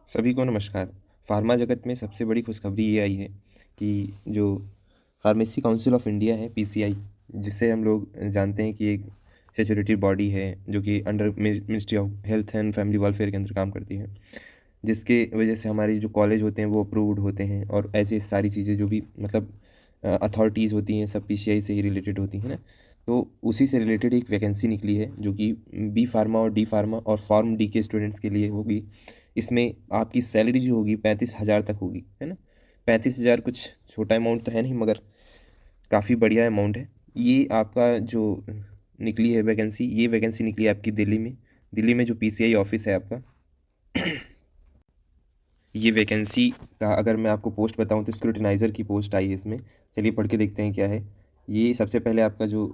सभी को नमस्कार। फार्मा जगत में सबसे बड़ी खुशखबरी ये आई है कि जो फार्मेसी काउंसिल ऑफ इंडिया है पीसीआई, जिसे हम लोग जानते हैं कि एक स्टैट्यूटरी बॉडी है जो कि under ministry of health and family welfare के अंदर काम करती है, जिसके वजह से हमारे जो कॉलेज होते हैं वो अप्रूव्ड होते हैं और ऐसे सारी चीज़ें जो भी मतलब अथॉरिटीज़ होती हैं सब पीसीआई से ही रिलेटेड होती हैं ना। तो उसी से रिलेटेड एक वैकेंसी निकली है जो कि बी फार्मा और डी फार्मा और फार्म डी के स्टूडेंट्स के लिए होगी। इसमें आपकी सैलरी जो होगी 35,000 तक होगी, है ना। 35,000 कुछ छोटा अमाउंट तो है नहीं, मगर काफ़ी बढ़िया अमाउंट है। ये आपका जो निकली है वैकेंसी, ये वैकेंसी निकली है आपकी दिल्ली में जो पीसीआई ऑफिस है आपका। ये वैकेंसी का अगर मैं आपको पोस्ट बताऊं तो स्क्रूटिनाइज़र की पोस्ट आई है इसमें। चलिए पढ़ के देखते हैं क्या है। ये सबसे पहले आपका जो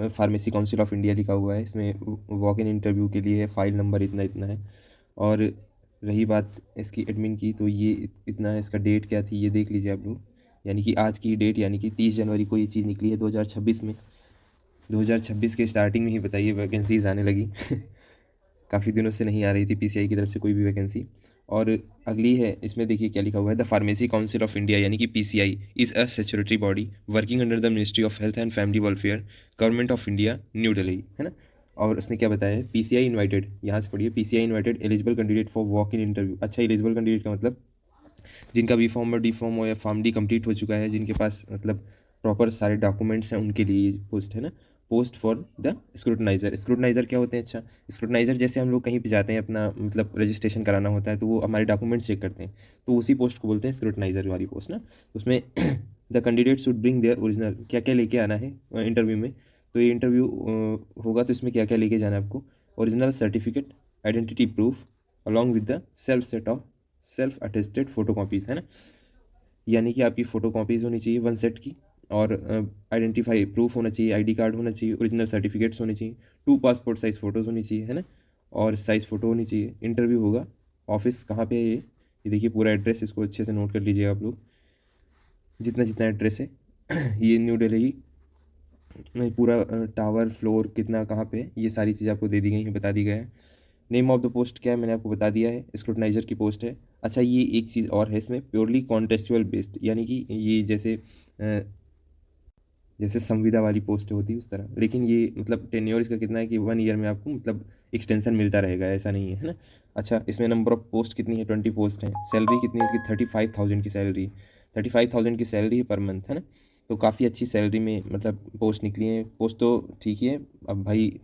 फार्मेसी काउंसिल ऑफ इंडिया लिखा हुआ है, इसमें वॉक इन इंटरव्यू के लिए है, फाइल नंबर इतना इतना है। और रही बात इसकी एडमिन की, तो ये इतना है। इसका डेट क्या थी ये देख लीजिए आप लोग, यानी कि आज की डेट यानी कि 30 जनवरी को ये चीज़ निकली है 2026 में। 2026 के स्टार्टिंग में ही बताइए वैकेंसीज आने लगी। काफ़ी दिनों से नहीं आ रही थी पीसीआई की तरफ से कोई भी वैकेंसी। और अगली है, इसमें देखिए क्या लिखा हुआ है, the pharmacy council of India यानी कि PCI is a statutory body working under the ministry of health and family welfare, government of India, new Delhi, है ना। और उसने क्या बताया है, पीसीआई इन्वाइटेड, यहाँ से पढ़िए, PCI invited eligible candidate for walk in interview. अच्छा, एलिजिबल कैंडिडेट का मतलब जिनका बी फॉर्म और डी फॉर्म हो या फार्म डी कंप्लीट हो चुका है, जिनके पास मतलब प्रॉपर सारे डॉक्यूमेंट्स हैं, उनके लिए ये पोस्ट है ना। Post for the scrutinizer. Scrutinizer क्या होते हैं? अच्छा, स्क्रूटनाइज़र जैसे हम लोग कहीं पे जाते हैं अपना मतलब रजिस्ट्रेशन कराना होता है तो वो हमारे डॉक्यूमेंट्स चेक करते हैं, तो उसी पोस्ट को बोलते हैं स्क्रूटनाइज़र वाली पोस्ट ना। उसमें the candidate should bring their original, क्या क्या लेके आना है इंटरव्यू में। तो ये इंटरव्यू होगा तो इसमें क्या क्या लेके जाना है आपको, original certificate, identity proof along with the self attested photo copies, है ना। यानी कि आपकी फ़ोटो कॉपीज़ होनी चाहिए 1 सेट की, और आइडेंटिफाई प्रूफ होना चाहिए, आईडी कार्ड होना चाहिए, ओरिजिनल सर्टिफिकेट्स होने चाहिए, 2 पासपोर्ट साइज़ फ़ोटोज़ होनी चाहिए, है ना। और साइज़ फ़ोटो होनी चाहिए। इंटरव्यू होगा, ऑफिस कहाँ पे है ये देखिए पूरा एड्रेस, इसको अच्छे से नोट कर लीजिए आप लोग, जितना जितना एड्रेस है। ये न्यू दिल्ली में पूरा टावर फ्लोर कितना कहाँ पे है, ये सारी चीज़ आपको दे दी गई है, बता दी गया है। नेम ऑफ द पोस्ट क्या है मैंने आपको बता दिया है, स्क्रूटनाइज़र की पोस्ट है। अच्छा, ये एक चीज़ और है इसमें, प्योरली कॉन्टेक्चुअल बेस्ड, यानी कि ये जैसे संविदा वाली पोस्ट होती है उस तरह, लेकिन ये मतलब टेन्योर इसका कितना है कि 1 ईयर में आपको मतलब एक्सटेंशन मिलता रहेगा, ऐसा नहीं है, है ना। अच्छा, इसमें नंबर ऑफ पोस्ट कितनी है, 20 पोस्ट है। सैलरी कितनी है इसकी, 35,000 की सैलरी, 35,000 की सैलरी है पर मंथ, है ना। तो काफ़ी अच्छी सैलरी में मतलब पोस्ट निकली है। पोस्ट तो ठीक ही है, अब भाई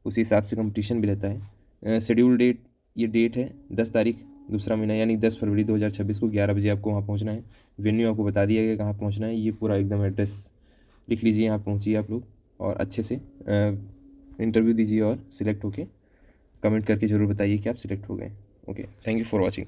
उसी हिसाब से कंपटीशन भी रहता है। शेड्यूल डेट, ये डेट है 10 तारीख दूसरा महीना, यानी 10 फरवरी 2026 को 11 बजे आपको वहाँ पहुँचना है। वेन्यू आपको बता दिया गया कहाँ पहुँचना है, ये पूरा एकदम एड्रेस लिख लीजिए, यहाँ पहुँचिए आप लोग और अच्छे से इंटरव्यू दीजिए और सिलेक्ट होके कमेंट करके ज़रूर बताइए कि आप सिलेक्ट हो गए। Okay, thank you for watching.